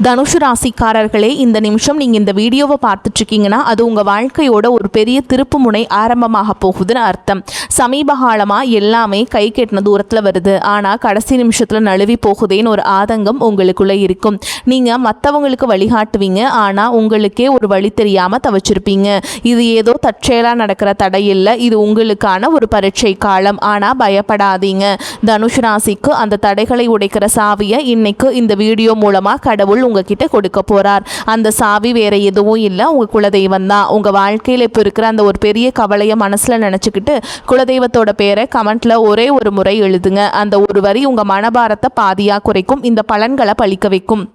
தனுஷு ராசிக்காரர்களே, இந்த நிமிஷம் நீங்கள் இந்த வீடியோவை பார்த்துட்ருக்கீங்கன்னா அது உங்கள் வாழ்க்கையோட ஒரு பெரிய திருப்பு முனை ஆரம்பமாக போகுதுன்னு அர்த்தம். சமீப காலமாக எல்லாமே கை கெட்டின தூரத்தில் வருது, ஆனால் கடைசி நிமிஷத்தில் நழுவி போகுதேன்னு ஒரு ஆதங்கம் உங்களுக்குள்ளே இருக்கும். நீங்கள் மற்றவங்களுக்கு வழிகாட்டுவீங்க, ஆனால் உங்களுக்கே ஒரு வழி தெரியாமல் தவிச்சிருப்பீங்க. இது ஏதோ தற்செயலாக நடக்கிற தடை இல்லை, இது உங்களுக்கான ஒரு பரீட்சை காலம். ஆனால் பயப்படாதீங்க, தனுஷு ராசிக்கு அந்த தடைகளை உடைக்கிற சாவியை இன்னைக்கு இந்த வீடியோ மூலமாக கடவுள் உங்ககிட்ட கொடுக்க போறார். அந்த சாவி வேற எதுவும் இல்லை, உங்க குலதெய்வம் தான். உங்க வாழ்க்கையில் இப்போ இருக்கிற அந்த ஒரு பெரிய கவலையை மனசுல நினைச்சுக்கிட்டு குலதெய்வத்தோட பேரை கமெண்ட்ல ஒரே ஒரு முறை எழுதுங்க. அந்த ஒரு வரி உங்க மனபாரத்தை பாதியா குறைக்கும், இந்த பலன்களை பழிக்க வைக்கும்.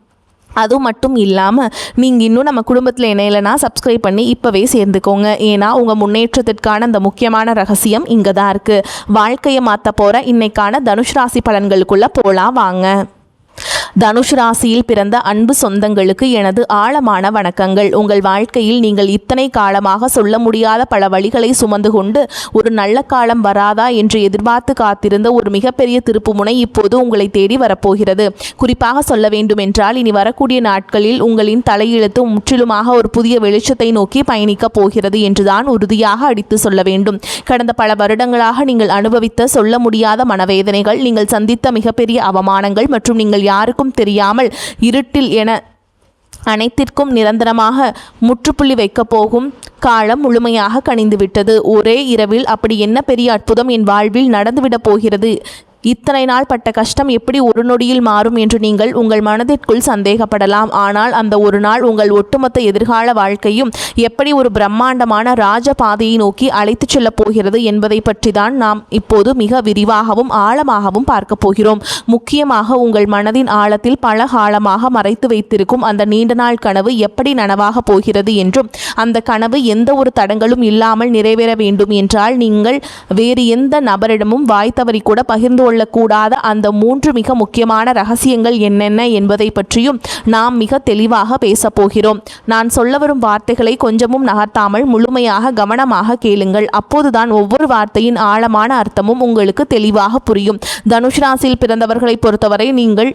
அது மட்டும் இல்லாமல் நீங்கள் இன்னும் நம்ம குடும்பத்தில் இணையலைன்னா சப்ஸ்கிரைப் பண்ணி இப்போவே சேர்ந்துக்கோங்க. ஏன்னா உங்கள் முன்னேற்றத்திற்கான அந்த முக்கியமான ரகசியம் இங்கே தான் இருக்குது. வாழ்க்கையை மாற்ற போகிற இன்னைக்கான தனுஷ் ராசி பலன்களுக்குள்ளே போகலாம் வாங்க. தனுஷ் ராசியில் பிறந்த அன்பு சொந்தங்களுக்கு எனது ஆழமான வணக்கங்கள். உங்கள் வாழ்க்கையில் நீங்கள் இத்தனை காலமாக சொல்ல முடியாத பல வழிகளை சுமந்து கொண்டு ஒரு நல்ல காலம் வராதா என்று எதிர்பார்த்து காத்திருந்த ஒரு மிகப்பெரிய திருப்புமுனை இப்போது உங்களை தேடி வரப்போகிறது. குறிப்பாக சொல்ல வேண்டும் என்றால் இனி வரக்கூடிய நாட்களில் உங்களின் தலையெழுத்து முற்றிலுமாக ஒரு புதிய வெளிச்சத்தை நோக்கி பயணிக்கப் போகிறது என்றுதான் உறுதியாக அடித்து சொல்ல வேண்டும். கடந்த பல வருடங்களாக நீங்கள் அனுபவித்த சொல்ல முடியாத மனவேதனைகள், நீங்கள் சந்தித்த மிகப்பெரிய அவமானங்கள் மற்றும் நீங்கள் யாருக்கும் தெரியாமல் இருட்டில் என அனைத்திற்கும் நிரந்தரமாக முற்றுப்புள்ளி வைக்கப் போகும் காலம் முழுமையாக கனிந்துவிட்டது. ஒரே இரவில் அப்படி என்ன பெரிய அற்புதம் என் வாழ்வில் நடந்துவிடப் போகிறது? இத்தனை நாள் பட்ட கஷ்டம் எப்படி ஒரு நொடியில் மாறும் என்று நீங்கள் உங்கள் மனதிற்குள் சந்தேகப்படலாம். ஆனால் அந்த ஒரு நாள் உங்கள் ஒட்டுமொத்த எதிர்கால வாழ்க்கையும் எப்படி ஒரு பிரம்மாண்டமான ராஜ பாதையை நோக்கி அழைத்துச் செல்லப் போகிறது என்பதை பற்றி தான் நாம் இப்போது மிக விரிவாகவும் ஆழமாகவும் பார்க்க போகிறோம். முக்கியமாக உங்கள் மனதின் ஆழத்தில் பல காலமாக மறைத்து வைத்திருக்கும் அந்த நீண்ட நாள் கனவு எப்படி நனவாக போகிறது என்றும், அந்த கனவு எந்த ஒரு தடங்களும் இல்லாமல் நிறைவேற வேண்டும் என்றால் நீங்கள் வேறு எந்த நபரிடமும் வாய் தவறி கூட பகிர்ந்து கூடாத அந்த 3 மிக முக்கியமான ரகசியங்கள் என்னென்ன என்பதை பற்றியும் நாம் மிக தெளிவாக பேசப் போகிறோம். நான் சொல்ல வரும் வார்த்தைகளை கொஞ்சமும் நகர்த்தாமல் முழுமையாக கவனமாக கேளுங்கள். அப்போதுதான் ஒவ்வொரு வார்த்தையின் ஆழமான அர்த்தமும் உங்களுக்கு தெளிவாக புரியும். தனுஷ் ராசியில் பிறந்தவர்களை பொறுத்தவரை நீங்கள்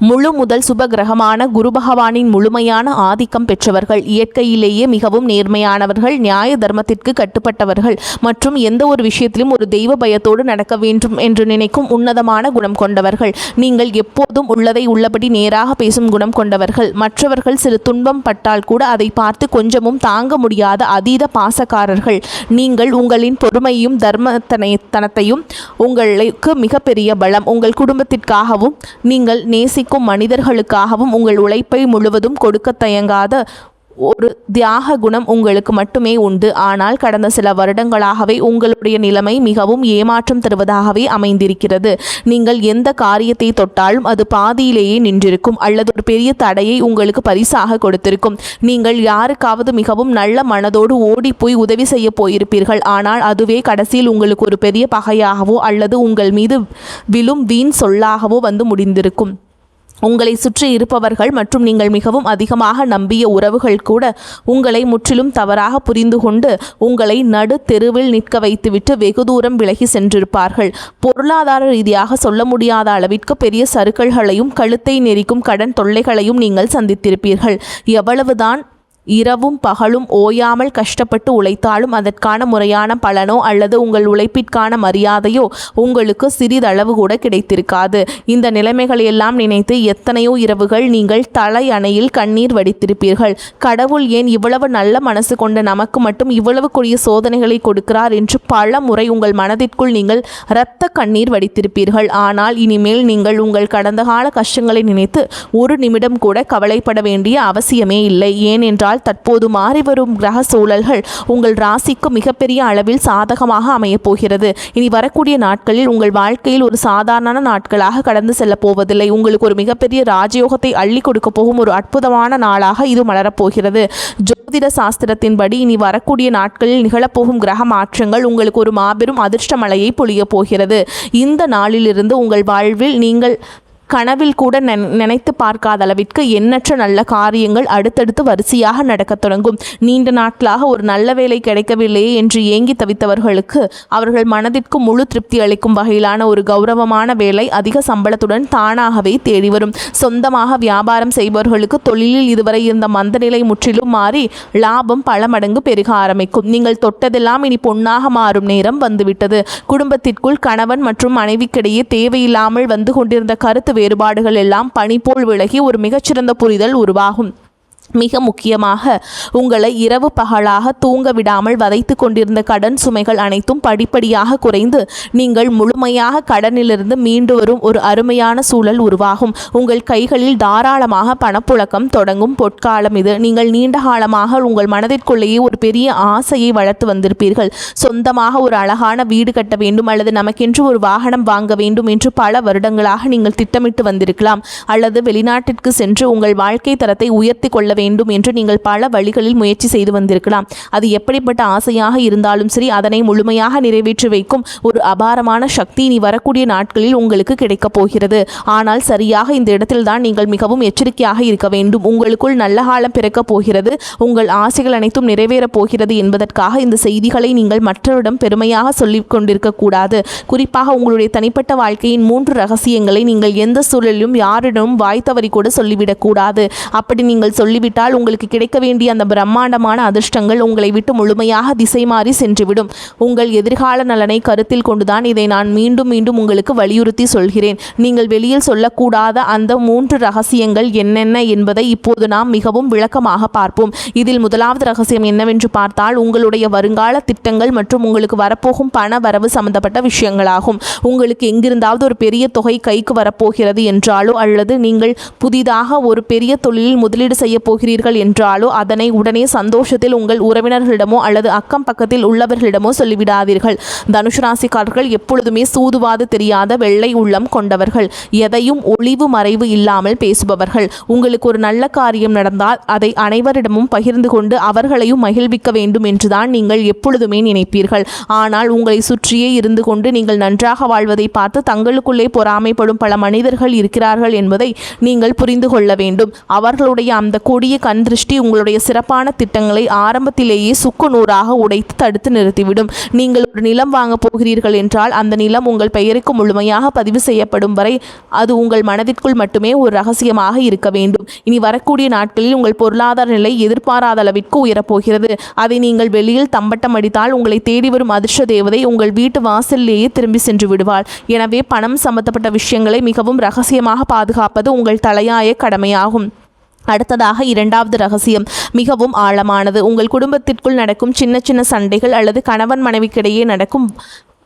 முழு முதல் சுப கிரகமான குரு பகவானின் முழுமையான ஆதிக்கம் பெற்றவர்கள். இயற்கையிலேயே மிகவும் நேர்மையானவர்கள், நியாய தர்மத்திற்கு கட்டுப்பட்டவர்கள் மற்றும் எந்த ஒரு விஷயத்திலும் ஒரு தெய்வ பயத்தோடு நடக்க வேண்டும் என்று நினைக்கும் உன்னதமான குணம் கொண்டவர்கள். நீங்கள் எப்போதும் உள்ளதை உள்ளபடி நேராக பேசும் குணம் கொண்டவர்கள். மற்றவர்கள் சிறு துன்பம் பட்டால் கூட அதை பார்த்து கொஞ்சமும் தாங்க முடியாத அதீத பாசக்காரர்கள். நீங்கள் உங்களின் பொறுமையும் தர்மத்தனத்தையும் உங்களுக்கு மிகப்பெரிய பலம். உங்கள் குடும்பத்திற்காகவும் நீங்கள் நேசிக்கும் மனிதர்களுக்காகவும் உங்கள் உழைப்பை முழுவதும் கொடுக்க தயங்காத ஒரு தியாக குணம் உங்களுக்கு மட்டுமே உண்டு. ஆனால் கடந்த சில வருடங்களாகவே உங்களுடைய நிலைமை மிகவும் ஏமாற்றம் தருவதாகவே அமைந்திருக்கிறது. நீங்கள் எந்த காரியத்தை தொட்டாலும் அது பாதியிலேயே நின்றிருக்கும் அல்லது ஒரு பெரிய தடையை உங்களுக்கு பரிசாக கொடுத்திருக்கும். நீங்கள் யாருக்காவது மிகவும் நல்ல மனதோடு ஓடி போய் உதவி செய்ய போயிருப்பீர்கள். ஆனால் அதுவே கடைசியில் உங்களுக்கு ஒரு பெரிய பகையாகவோ அல்லது உங்கள் மீது விழும் வீண் சொல்லாகவோ வந்து முடிந்திருக்கும். உங்களை சுற்றி இருப்பவர்கள் மற்றும் நீங்கள் மிகவும் அதிகமாக நம்பிய உறவுகள் கூட உங்களை முற்றிலும் தவறாக புரிந்து கொண்டு உங்களை நடு தெருவில் நிற்க வைத்துவிட்டு வெகு தூரம் விலகி சென்றிருப்பார்கள். பொருளாதார ரீதியாக சொல்ல முடியாத அளவிற்கு பெரிய சறுக்கல்களையும் கழுத்தை நெரிக்கும் கடன் தொல்லைகளையும் நீங்கள் சந்தித்திருப்பீர்கள். எவ்வளவுதான் இரவும் பகலும் ஓயாமல் கஷ்டப்பட்டு உழைத்தாலும் அதற்கான முறையான பலனோ அல்லது உங்கள் உழைப்பிற்கான மரியாதையோ உங்களுக்கு சிறிதளவு கூட கிடைத்திருக்காது. இந்த நிலைமைகளை எல்லாம் நினைத்து எத்தனையோ இரவுகள் நீங்கள் தலை அணையில் கண்ணீர் வடித்திருப்பீர்கள். கடவுள் ஏன் இவ்வளவு நல்ல மனசு கொண்ட நமக்கு மட்டும் இவ்வளவு கொடிய சோதனைகளை கொடுக்கிறார் என்று பல முறை உங்கள் மனதிற்குள் நீங்கள் இரத்த கண்ணீர் வடித்திருப்பீர்கள். ஆனால் இனிமேல் நீங்கள் உங்கள் கடந்த கால கஷ்டங்களை நினைத்து ஒரு நிமிடம் கூட கவலைப்பட வேண்டிய அவசியமே இல்லை. ஏனென்றால் தற்போது மாறிவரும் கிரக சூழல்கள் உங்கள் ராசிக்கு மிகப்பெரிய அளவில் சாதகமாக அமையப் போகிறது. இனி வரக்கூடிய நாட்களில் உங்கள் வாழ்க்கையில் ஒரு சாதாரண நாட்களாக கடந்து செல்ல போவதில்லை. உங்களுக்கு ஒரு மிகப்பெரிய ராஜயோகத்தை அள்ளி கொடுக்க போகும் ஒரு அற்புதமான நாளாக இது மலரப்போகிறது. ஜோதிட சாஸ்திரத்தின்படி இனி வரக்கூடிய நாட்களில் நிகழப்போகும் கிரக மாற்றங்கள் உங்களுக்கு ஒரு மாபெரும் அதிர்ஷ்ட மழையை பொழிய போகிறது. இந்த நாளிலிருந்து உங்கள் வாழ்வில் நீங்கள் கனவில் கூட நினைத்து பார்க்காத அளவிற்கு எண்ணற்ற நல்ல காரியங்கள் அடுத்தடுத்து வரிசையாக நடக்கத் தொடங்கும். நீண்ட நாட்களாக ஒரு நல்ல வேலை கிடைக்கவில்லையே என்று ஏங்கி தவித்தவர்களுக்கு அவர்கள் மனதிற்கு முழு திருப்தி அளிக்கும் வகையிலான ஒரு கௌரவமான வேலை அதிக சம்பளத்துடன் தானாகவே தேடி வரும். சொந்தமாக வியாபாரம் செய்பவர்களுக்கு தொழிலில் இதுவரை இருந்த மந்தநிலை முற்றிலும் மாறி லாபம் பல மடங்கு பெருக ஆரம்பிக்கும். நீங்கள் தொட்டதெல்லாம் இனி பொன்னாக மாறும் நேரம் வந்துவிட்டது. குடும்பத்திற்குள் கணவன் மற்றும் மனைவிக்கிடையே தேவையில்லாமல் வந்து கொண்டிருந்த கருத்து வேறுபாடுகள் எல்லாம் பனி போல் விலகி ஒரு மிகச்சிறந்த புரிதல் உருவாகும். மிக முக்கியமாக உங்களை இரவு பகலாக தூங்க விடாமல் வதைத்து கொண்டிருந்த கடன் சுமைகள் அனைத்தும் படிப்படியாக குறைந்து நீங்கள் முழுமையாக கடனிலிருந்து மீண்டு வரும் ஒரு அருமையான சூழல் உருவாகும். உங்கள் கைகளில் தாராளமாக பணப்புழக்கம் தொடங்கும் பொற்காலம் இது. நீங்கள் நீண்ட காலமாக உங்கள் மனதிற்குள்ளேயே ஒரு பெரிய ஆசையை வளர்த்து வந்திருப்பீர்கள். சொந்தமாக ஒரு அழகான வீடு கட்ட வேண்டும் அல்லது நமக்கென்று ஒரு வாகனம் வாங்க வேண்டும் என்று பல வருடங்களாக நீங்கள் திட்டமிட்டு வந்திருக்கலாம். அல்லது வெளிநாட்டிற்கு சென்று உங்கள் வாழ்க்கை தரத்தை உயர்த்தி கொள்ள வேண்டும் என்று நீங்கள் பல வழிகளில் முயற்சி செய்து வந்திருக்கலாம். அது எப்படிப்பட்ட ஆசையாக இருந்தாலும் சரி, அதனை முழுமையாக நிறைவேற்றி வைக்கும் ஒரு அபாரமான சக்தி இனி வரக்கூடிய நாட்களில் உங்களுக்கு கிடைக்கப் போகிறது. ஆனால் சரியாக இந்த இடத்தில்தான் நீங்கள் மிகவும் எச்சரிக்கையாக இருக்க வேண்டும். உங்களுக்குள் நல்ல காலம் பிறக்கப் போகிறது, உங்கள் ஆசைகள் அனைத்தும் நிறைவேறப் போகிறது என்பதற்காக இந்த செய்திகளை நீங்கள் மற்றவரிடம் பெருமையாக சொல்லிக் கொண்டிருக்க கூடாது. குறிப்பாக உங்களுடைய தனிப்பட்ட வாழ்க்கையின் 3 ரகசியங்களை நீங்கள் எந்த சூழலிலும் யாரிடமும் வாய் தவறி கூட சொல்லிவிடக் கூடாது. அப்படி நீங்கள் சொல்லிவிட்டால் உங்களுக்கு கிடைக்க வேண்டிய அந்த பிரம்மாண்டமான அதிர்ஷ்டங்கள் உங்களை விட்டு முழுமையாக திசை மாறி சென்றுவிடும். உங்கள் எதிர்கால நலனை கருத்தில் கொண்டுதான் இதை நான் மீண்டும் மீண்டும் உங்களுக்கு வலியுறுத்தி சொல்கிறேன். நீங்கள் வெளியில் சொல்லக்கூடாத அந்த 3 ரகசியங்கள் என்னென்ன என்பதை இப்போது நாம் மிகவும் விளக்கமாக பார்ப்போம். இதில் முதலாவது ரகசியம் என்னவென்று பார்த்தால் உங்களுடைய வருங்கால திட்டங்கள் மற்றும் உங்களுக்கு வரப்போகும் பண வரவு சம்பந்தப்பட்ட விஷயங்களாகும். உங்களுக்கு எங்கிருந்தாவது ஒரு பெரிய தொகை கைக்கு வரப்போகிறது என்றாலோ அல்லது நீங்கள் புதிதாக ஒரு பெரிய தொழிலில் முதலீடு செய்ய போகிறீர்கள் என்றாலோ அதனை உடனே சந்தோஷத்தில் உங்கள் உறவினர்களிடமோ அல்லது அக்கம் பக்கத்தில் உள்ளவர்களிடமோ சொல்லிவிடாதீர்கள். தனுஷ் ராசிக்காரர்கள் எப்பொழுதுமே சூதுவாது தெரியாத வெள்ளை உள்ளம் கொண்டவர்கள். எதையும் ஒளிவு மறைவு இல்லாமல் பேசுபவர்கள். உங்களுக்கு ஒரு நல்ல காரியம் நடந்தால் அதை அனைவரிடமும் பகிர்ந்து கொண்டு அவர்களையும் மகிழ்விக்க வேண்டும் என்றுதான் நீங்கள் எப்பொழுதுமே நினைப்பீர்கள். ஆனால் உங்களை சுற்றியே இருந்து கொண்டு நீங்கள் நன்றாக வாழ்வதை பார்த்து தங்களுக்குள்ளே பொறாமைப்படும் பல மனிதர்கள் இருக்கிறார்கள் என்பதை நீங்கள் புரிந்து கொள்ள வேண்டும். அவர்களுடைய அந்த கொடிய கண் திருஷ்டி உங்களுடைய சிறப்பான திட்டங்களை ஆரம்பத்திலேயே சுக்கு நூறாக உடைத்து தடுத்து நிறுத்திவிடும். நீங்கள் ஒரு நிலம் வாங்க போகிறீர்கள் என்றால் அந்த நிலம் உங்கள் பெயருக்கு முழுமையாக பதிவு செய்யப்படும் வரை அது உங்கள் மனதிற்குள் மட்டுமே ஒரு ரகசியமாக இருக்க வேண்டும். இனி வரக்கூடிய நாட்களில் உங்கள் பொருளாதார நிலை எதிர்பாராத அளவிற்கு உயரப்போகிறது. அதை நீங்கள் வெளியில் தம்பட்டம் அடித்தால் உங்களை தேடி வரும் அதிர்ஷ்ட தேவதை உங்கள் வீட்டு வாசலிலேயே திரும்பி சென்று விடுவாள். எனவே பணம் சம்பந்தப்பட்ட விஷயங்களை மிகவும் ரகசியமாக பாதுகாப்பது உங்கள் தலையாய கடமையாகும். அடுத்ததாக இரண்டாவது ரகசியம் மிகவும் ஆழமானது. உங்கள் குடும்பத்திற்குள் நடக்கும் சின்ன சின்ன சண்டைகள் அல்லது கணவன் மனைவிக்கிடையே நடக்கும்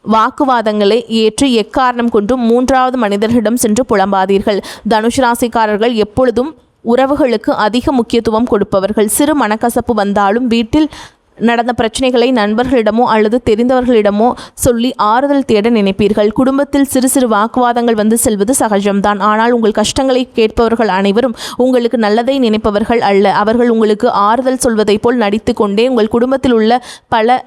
வாக்குவாதங்களை ஏற்று எக்காரணம் கொண்டும் 3வது மனிதர்களிடம் சென்று புலம்பாதீர்கள். தனுஷ் ராசிக்காரர்கள் எப்பொழுதும் உறவுகளுக்கு அதிக முக்கியத்துவம் கொடுப்பவர்கள். சிறு மனக்கசப்பு வந்தாலும் வீட்டில் நடந்த பிரச்சனைகளை நண்பர்களிடமோ அல்லது தெரிந்தவர்களிடமோ சொல்லி ஆறுதல் தேட நினைப்பீர்கள். குடும்பத்தில் சிறு சிறு வாக்குவாதங்கள் வந்து செல்வது சகஜம்தான். ஆனால் உங்கள் கஷ்டங்களை கேட்பவர்கள் அனைவரும் உங்களுக்கு நல்லதை நினைப்பவர்கள் அல்ல. அவர்கள் உங்களுக்கு ஆறுதல் சொல்வதை போல் நடித்து கொண்டே உங்கள் குடும்பத்தில் உள்ள பல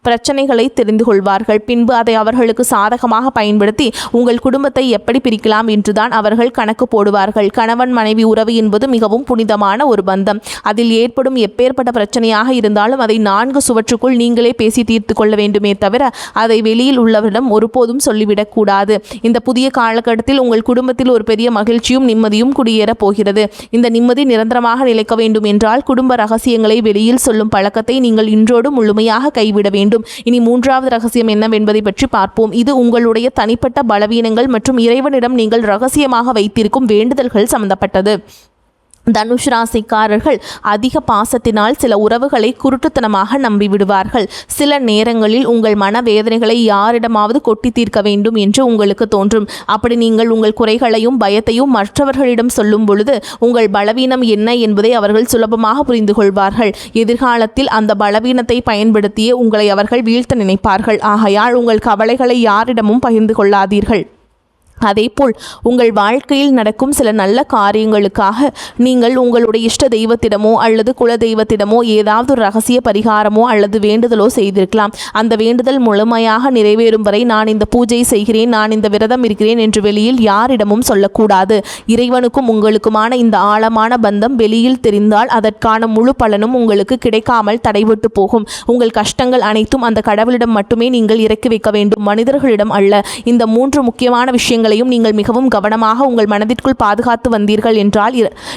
பிரச்சனைகளை தெரிந்து கொள்வார்கள். பின்பு அதை அவர்களுக்கு சாதகமாக பயன்படுத்தி உங்கள் குடும்பத்தை எப்படி பிரிக்கலாம் என்றுதான் அவர்கள் கணக்கு போடுவார்கள். கணவன் மனைவி உறவு என்பது மிகவும் புனிதமான ஒரு பந்தம். அதில் ஏற்படும் எப்பேற்பட்ட பிரச்சனையாக இருந்தாலும் அதை 4 சுவற்றுக்குள் நீங்களே பேசி தீர்த்து கொள்ள வேண்டுமே தவிர அதை வெளியில் உள்ளவரிடம் ஒருபோதும் சொல்லிவிடக்கூடாது. இந்த புதிய காலகட்டத்தில் உங்கள் குடும்பத்தில் ஒரு பெரிய மகிழ்ச்சியும் நிம்மதியும் குடியேறப் போகிறது. இந்த நிம்மதி நிரந்தரமாக நிலைக்க வேண்டும் என்றால் குடும்ப ரகசியங்களை வெளியில் சொல்லும் பழக்கத்தை நீங்கள் இன்றோடு முழுமையாக கைவிட வேண்டும். இனி 3வது ரகசியம் என்னவென்பதை பற்றி பார்ப்போம். இது உங்களுடைய தனிப்பட்ட பலவீனங்கள் மற்றும் இறைவனிடம் நீங்கள் ரகசியமாக வைத்திருக்கும் வேண்டுதல்கள் சம்பந்தப்பட்டது. தனுஷ் ராசிக்காரர்கள் அதிக பாசத்தினால் சில உறவுகளை குருட்டுத்தனமாக நம்பிவிடுவார்கள். சில நேரங்களில் உங்கள் மனவேதனைகளை யாரிடமாவது கொட்டி தீர்க்க வேண்டும் என்று உங்களுக்கு தோன்றும். அப்படி நீங்கள் உங்கள் குறைகளையும் பயத்தையும் மற்றவர்களிடம் சொல்லும் பொழுது உங்கள் பலவீனம் என்ன என்பதை அவர்கள் சுலபமாக புரிந்து கொள்வார்கள். எதிர்காலத்தில் அந்த பலவீனத்தை பயன்படுத்தியே உங்களை அவர்கள் வீழ்த்த நினைப்பார்கள். ஆகையால் உங்கள் கவலைகளை யாரிடமும் பகிர்ந்து கொள்ளாதீர்கள். அதேபோல் உங்கள் வாழ்க்கையில் நடக்கும் சில நல்ல காரியங்களுக்காக நீங்கள் உங்களுடைய இஷ்ட தெய்வத்திடமோ அல்லது குல தெய்வத்திடமோ ஏதாவது ஒரு ரகசிய பரிகாரமோ அல்லது வேண்டுதலோ செய்திருக்கலாம். அந்த வேண்டுதல் முழுமையாக நிறைவேறும் வரை நான் இந்த பூஜை செய்கிறேன், நான் இந்த விரதம் இருக்கிறேன் என்று வெளியில் யாரிடமும் சொல்லக்கூடாது. இறைவனுக்கும் உங்களுக்குமான இந்த ஆழமான பந்தம் வெளியில் தெரிந்தால் அதற்கான முழு பலனும் உங்களுக்கு கிடைக்காமல் தடைபட்டு போகும். உங்கள் கஷ்டங்கள் அனைத்தும் அந்த கடவுளிடம் மட்டுமே நீங்கள் இறக்கி வைக்க வேண்டும், மனிதர்களிடம் அல்ல. இந்த 3 முக்கியமான விஷயங்கள் நீங்கள் மிகவும் கவனமாக உங்கள் மனதிற்குள் பாதுகாத்து வந்தீர்கள் என்றால்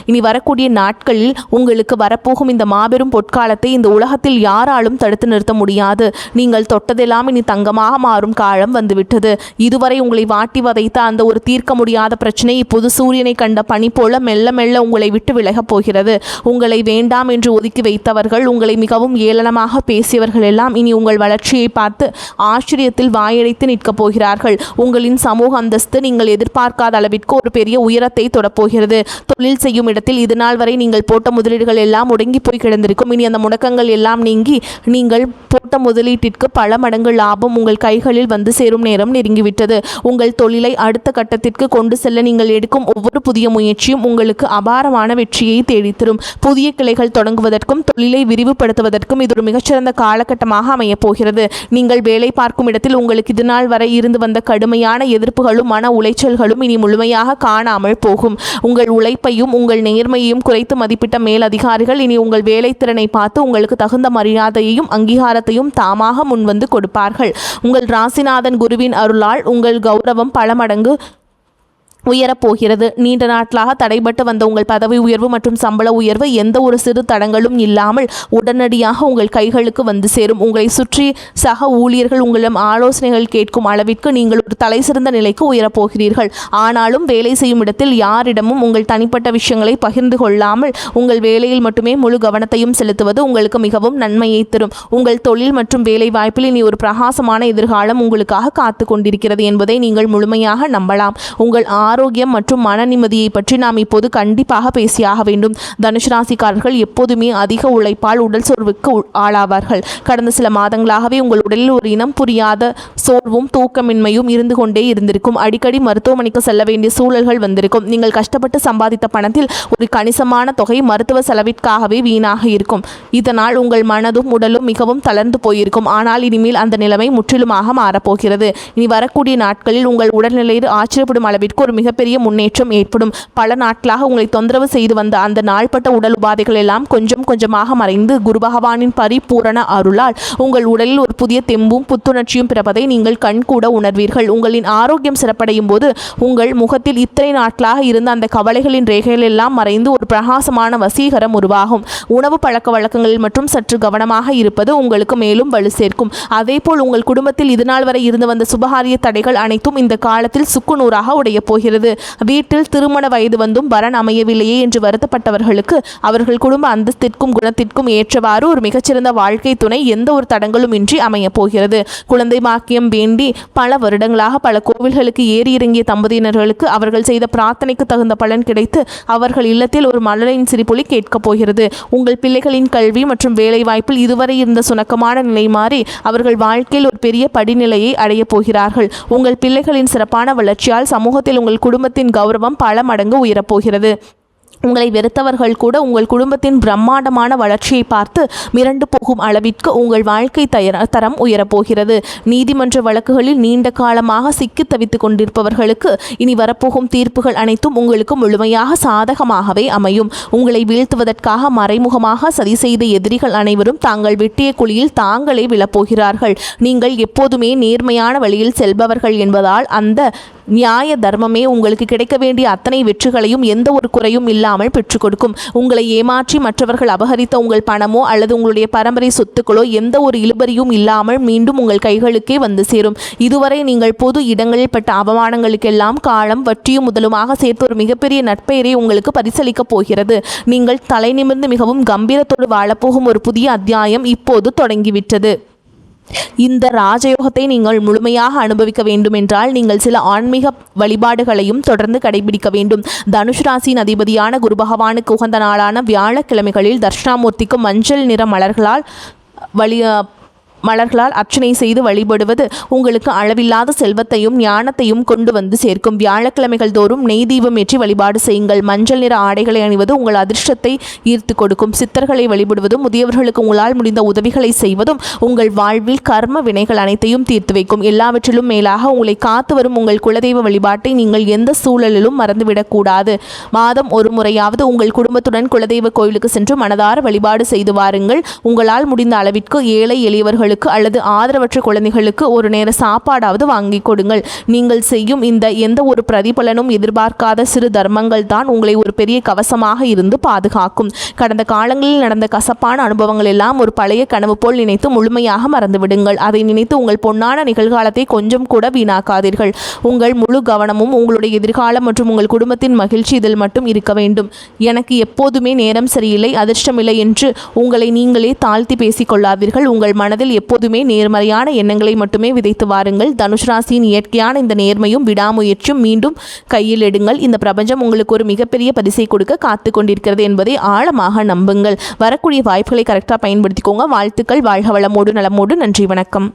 இனி வரக்கூடிய நாட்களில் உங்களுக்கு வரப்போகும் இந்த மாபெரும் பொற்காலத்தை இந்த உலகத்தில் யாராலும் தடுத்து நிறுத்த முடியாது. நீங்கள் தொட்டதெல்லாம் இனி தங்கமாக மாறும் காலம் வந்துவிட்டது. இதுவரை உங்களை வாட்டி வதைத்த அந்த ஒரு தீர்க்க முடியாத பிரச்சனை இப்போது சூரியனை கண்ட பனி போல மெல்ல மெல்ல உங்களை விட்டு விலகப் போகிறது. உங்களை வேண்டாம் என்று ஒதுக்கி வைத்தவர்கள், உங்களை மிகவும் ஏளனமாக பேசியவர்கள் எல்லாம் இனி உங்கள் வளர்ச்சியை பார்த்து ஆச்சரியத்தில் வாயடைத்து நிற்கப் போகிறார்கள். உங்களின் சமூக அந்தஸ்து நீங்கள் எதிர்பார்க்காத அளவிற்கு ஒரு பெரிய உயரத்தை தொடப்போகிறது. தொழில் செய்யும் இடத்தில் இது நாள் வரை நீங்கள் போட்ட முதலீடுகள் எல்லாம் முடங்கி போய் கிடந்திருக்கும். இனி அந்த முடக்கங்கள் எல்லாம் நீங்கி நீங்கள் போட்ட முதலீட்டிற்கு பல மடங்கு லாபம் உங்கள் கைகளில் வந்து சேரும் நேரம் நெருங்கிவிட்டது. உங்கள் தொழிலை அடுத்த கட்டத்திற்கு கொண்டு செல்ல நீங்கள் எடுக்கும் ஒவ்வொரு புதிய முயற்சியும் உங்களுக்கு அபாரமான வெற்றியை தேடித்தரும். புதிய கிளைகள் தொடங்குவதற்கும் தொழிலை விரிவுபடுத்துவதற்கும் இது ஒரு மிகச்சிறந்த காலகட்டமாக அமையப் போகிறது. நீங்கள் வேலை பார்க்கும் இடத்தில் உங்களுக்கு இது நாள் வரை இருந்து வந்த கடுமையான எதிர்ப்புகளும் மன உளைச்சல்களும் இனி முழுமையாக காணாமல் போகும். உங்கள் உழைப்பையும் உங்கள் நேர்மையையும் குறைத்து மதிப்பிட்ட மேல் அதிகாரிகள் இனி உங்கள் வேலை திறனை பார்த்து உங்களுக்கு தகுந்த மரியாதையையும் அங்கீகாரத்தையும் தாமாக முன்வந்து கொடுப்பார்கள். உங்கள் ராசிநாதன் குருவின் அருளால் உங்கள் கௌரவம் பல மடங்கு உயரப்போகிறது. நீண்ட நாட்களாக தடைபட்டு வந்த உங்கள் பதவி உயர்வு மற்றும் சம்பள உயர்வு எந்த ஒரு சிறு தடங்களும் இல்லாமல் உடனடியாக உங்கள் கைகளுக்கு வந்து சேரும். உங்களை சுற்றி சக ஊழியர்கள் உங்களிடம் ஆலோசனைகள் கேட்கும் அளவிற்கு நீங்கள் ஒரு தலை சிறந்த நிலைக்கு உயரப்போகிறீர்கள். ஆனாலும் வேலை செய்யும் இடத்தில் யாரிடமும் உங்கள் தனிப்பட்ட விஷயங்களை பகிர்ந்து கொள்ளாமல் உங்கள் வேலையில் மட்டுமே முழு கவனத்தையும் செலுத்துவது உங்களுக்கு மிகவும் நன்மையை தரும். உங்கள் தொழில் மற்றும் வேலை வாய்ப்பில் இனி ஒரு பிரகாசமான எதிர்காலம் உங்களுக்காக காத்து கொண்டிருக்கிறது என்பதை நீங்கள் முழுமையாக நம்பலாம். உங்கள் ஆரோக்கியம் மற்றும் மன நிம்மதியை பற்றி நாம் இப்போது கண்டிப்பாக பேசியாக வேண்டும். தனுசு ராசிக்காரர்கள் எப்போதுமே அதிக உழைப்பால் உடல் சோர்வுக்கு ஆளாவார்கள். கடந்த சில மாதங்களாகவே உங்கள் உடலில் ஒரு இனம் புரியாத சோர்வும் தூக்கமின்மையும் இருந்து கொண்டே இருந்திருக்கும். அடிக்கடி மருத்துவமனைக்கு செல்ல வேண்டிய சூழல்கள் வந்திருக்கும். நீங்கள் கஷ்டப்பட்டு சம்பாதித்த பணத்தில் ஒரு கணிசமான தொகை மருத்துவ செலவிற்காகவே வீணாக இருக்கும். இதனால் உங்கள் மனதும் உடலும் மிகவும் தளர்ந்து போயிருக்கும். ஆனால் இனிமேல் அந்த நிலைமை முற்றிலுமாக மாறப்போகிறது. இனி வரக்கூடிய நாட்களில் உங்கள் உடல்நிலையில் ஆச்சரியப்படும் அளவிற்கு ஒரு மிகப்பெரிய முன்னேற்றம் ஏற்படும். பல நாட்களாக உங்களை தொந்தரவு செய்து வந்த அந்த நாள்பட்ட உடல் உபாதைகள் எல்லாம் கொஞ்சம் கொஞ்சமாக மறைந்து குரு பகவானின் பரிபூரண அருளால் உங்கள் உடலில் ஒரு புதிய தெம்பும் புத்துணர்ச்சியும் பிறப்பதை நீங்கள் கண்கூட உணர்வீர்கள். உங்களின் ஆரோக்கியம் சிறப்படையும் போது உங்கள் முகத்தில் இத்தனை நாட்களாக இருந்த அந்த கவலைகளின் ரேகைகள் எல்லாம் மறைந்து ஒரு பிரகாசமான வசீகரம் உருவாகும். உணவு பழக்க வழக்கங்களில் மற்றும் சற்று கவனமாக இருப்பது உங்களுக்கு மேலும் வலு சேர்க்கும். அதேபோல் உங்கள் குடும்பத்தில் இதுநாள் வரை இருந்து வந்த சுபகாரிய தடைகள் அனைத்தும் இந்த காலத்தில் சுக்குநூறாக உடைய போகிறது. வீட்டில் திருமண வயது வந்தும் வரன் அமையவில்லையே என்று வருத்தப்பட்டவர்களுக்கு அவர்கள் குடும்ப அந்தஸ்திற்கும் குணத்திற்கும் ஏற்றவாறு ஒரு மிகச்சிறந்த வாழ்க்கை துணை எந்த ஒரு தடங்களும் இன்றி அமையப் போகிறது. குழந்தை பாக்கியம் வேண்டி பல வருடங்களாக பல கோவில்களுக்கு ஏறி இறங்கிய தம்பதியினர்களுக்கு அவர்கள் செய்த பிரார்த்தனைக்கு தகுந்த பலன் கிடைத்து அவர்கள் இல்லத்தில் ஒரு மலரின் சிரிப்பொலி கேட்கப் போகிறது. உங்கள் பிள்ளைகளின் கல்வி மற்றும் வேலை வாய்ப்பில் இதுவரை இருந்த சுணக்கமான நிலை மாறி அவர்கள் வாழ்க்கையில் ஒரு பெரிய படிநிலையை அடையப் போகிறார்கள். உங்கள் பிள்ளைகளின் சிறப்பான வளர்ச்சியால் சமூகத்தில் உங்கள் குடும்பத்தின் கௌரவம் பல மடங்கு உயரப்போகிறது. உங்களை வெறுத்தவர்கள் கூட உங்கள் குடும்பத்தின் பிரம்மாண்டமான வளர்ச்சியை பார்த்து மிரண்டு போகும் அளவிற்கு உங்கள் வாழ்க்கை தரம் உயரப்போகிறது. நீதிமன்ற வழக்குகளில் நீண்ட காலமாக சிக்கி தவித்துக் கொண்டிருப்பவர்களுக்கு இனி வரப்போகும் தீர்ப்புகள் அனைத்தும் உங்களுக்கு முழுமையாக சாதகமாகவே அமையும். உங்களை வீழ்த்துவதற்காக மறைமுகமாக சதி செய்த எதிரிகள் அனைவரும் தாங்கள் வெட்டிய குழியில் தாங்களே விழப்போகிறார்கள். நீங்கள் எப்போதுமே நேர்மையான வழியில் செல்பவர்கள் என்பதால் அந்த நியாய தர்மமே உங்களுக்கு கிடைக்க வேண்டிய அத்தனை வெற்றிகளையும் எந்த ஒரு குறையும் இல்லாமல் பெற்றுக் கொடுக்கும். உங்களை ஏமாற்றி மற்றவர்கள் அபகரித்த உங்கள் பணமோ அல்லது உங்களுடைய பரம்பரை சொத்துக்களோ எந்த ஒரு இழுபறியும் இல்லாமல் மீண்டும் உங்கள் கைகளுக்கே வந்து சேரும். இதுவரை நீங்கள் பொது இடங்களில் பட்ட அவமானங்களுக்கெல்லாம் காலம் வட்டியும் முதலுமாக சேர்த்து ஒரு மிகப்பெரிய நற்பெயரை உங்களுக்கு பரிசளிக்கப் போகிறது. நீங்கள் தலை நிமிர்ந்து மிகவும் கம்பீரத்தோடு வாழப்போகும் ஒரு புதிய அத்தியாயம் இப்போது தொடங்கிவிட்டது. இந்த ராஜயோகத்தை நீங்கள் முழுமையாக அனுபவிக்க வேண்டும் என்றால் நீங்கள் சில ஆன்மீக வழிபாடுகளையும் தொடர்ந்து கடைபிடிக்க வேண்டும். தனுஷ் ராசியின் அதிபதியான குரு பகவானுக்கு உகந்த நாளான வியாழக்கிழமைகளில் தட்சிணாமூர்த்திக்கு மஞ்சள் நிற மலர்களால் மலர்களால் அர்ச்சனை செய்து வழிபடுவது உங்களுக்கு அளவில்லாத செல்வத்தையும் ஞானத்தையும் கொண்டு வந்து சேர்க்கும். வியாழக்கிழமைகள் தோறும் நெய் தீபம் ஏற்றி வழிபாடு செய்யுங்கள். மஞ்சள் நிற ஆடைகளை அணிவது உங்கள் அதிர்ஷ்டத்தை ஈர்த்து கொடுக்கும். சித்தர்களை வழிபடுவதும் முதியவர்களுக்கு உங்களால் முடிந்த உதவிகளை செய்வதும் உங்கள் வாழ்வில் கர்ம வினைகள் அனைத்தையும் தீர்த்து வைக்கும். எல்லாவற்றிலும் மேலாக உங்களை காத்து வரும் உங்கள் குலதெய்வ வழிபாட்டை நீங்கள் எந்த சூழலிலும் மறந்துவிடக்கூடாது. மாதம் ஒரு முறையாவது உங்கள் குடும்பத்துடன் குலதெய்வ கோயிலுக்கு சென்று மனதார வழிபாடு செய்து வாருங்கள். உங்களால் முடிந்த அளவிற்கு ஏழை எளியவர்களுக்கு அல்லது ஆதரவற்ற குழந்தைகளுக்கு ஒரு நேர சாப்பாடாவது வாங்கி கொடுங்கள். நீங்கள் செய்யும் இந்த எந்த ஒரு பிரதிபலனும் எதிர்பார்க்காத சிறு தர்மங்கள் தான் உங்களை ஒரு பெரிய கவசமாக இருந்து பாதுகாக்கும். கடந்த காலங்களில் நடந்த கசப்பான அனுபவங்கள் எல்லாம் ஒரு பழைய கனவு போல் நினைத்து முழுமையாக மறந்துவிடுங்கள். அதை நினைத்து உங்கள் பொன்னான நிகழ்காலத்தை கொஞ்சம் கூட வீணாக்காதீர்கள். உங்கள் முழு கவனமும் உங்களுடைய எதிர்காலம் மற்றும் உங்கள் குடும்பத்தின் மகிழ்ச்சி இதில் மட்டும் இருக்க வேண்டும். எனக்கு எப்போதுமே நேரம் சரியில்லை, அதிர்ஷ்டமில்லை என்று உங்களை நீங்களே தாழ்த்தி பேசிக் கொள்ளாதீர்கள். உங்கள் மனதில் எப்போதுமே நேர்மறையான எண்ணங்களை மட்டுமே விதைத்து வாருங்கள். தனுஷ் ராசியின் இயற்கையான இந்த நேர்மையும் விடாமுயற்சியும் மீண்டும் கையில் எடுங்கள். இந்த பிரபஞ்சம் உங்களுக்கு ஒரு மிகப்பெரிய பரிசை கொடுக்க காத்து கொண்டிருக்கிறது என்பதை ஆழமாக நம்புங்கள். வரக்கூடிய வாய்ப்புகளை கரெக்டாக பயன்படுத்திக்கோங்க. வாழ்த்துக்கள். வாழ்க வளமோடு நலமோடு. நன்றி, வணக்கம்.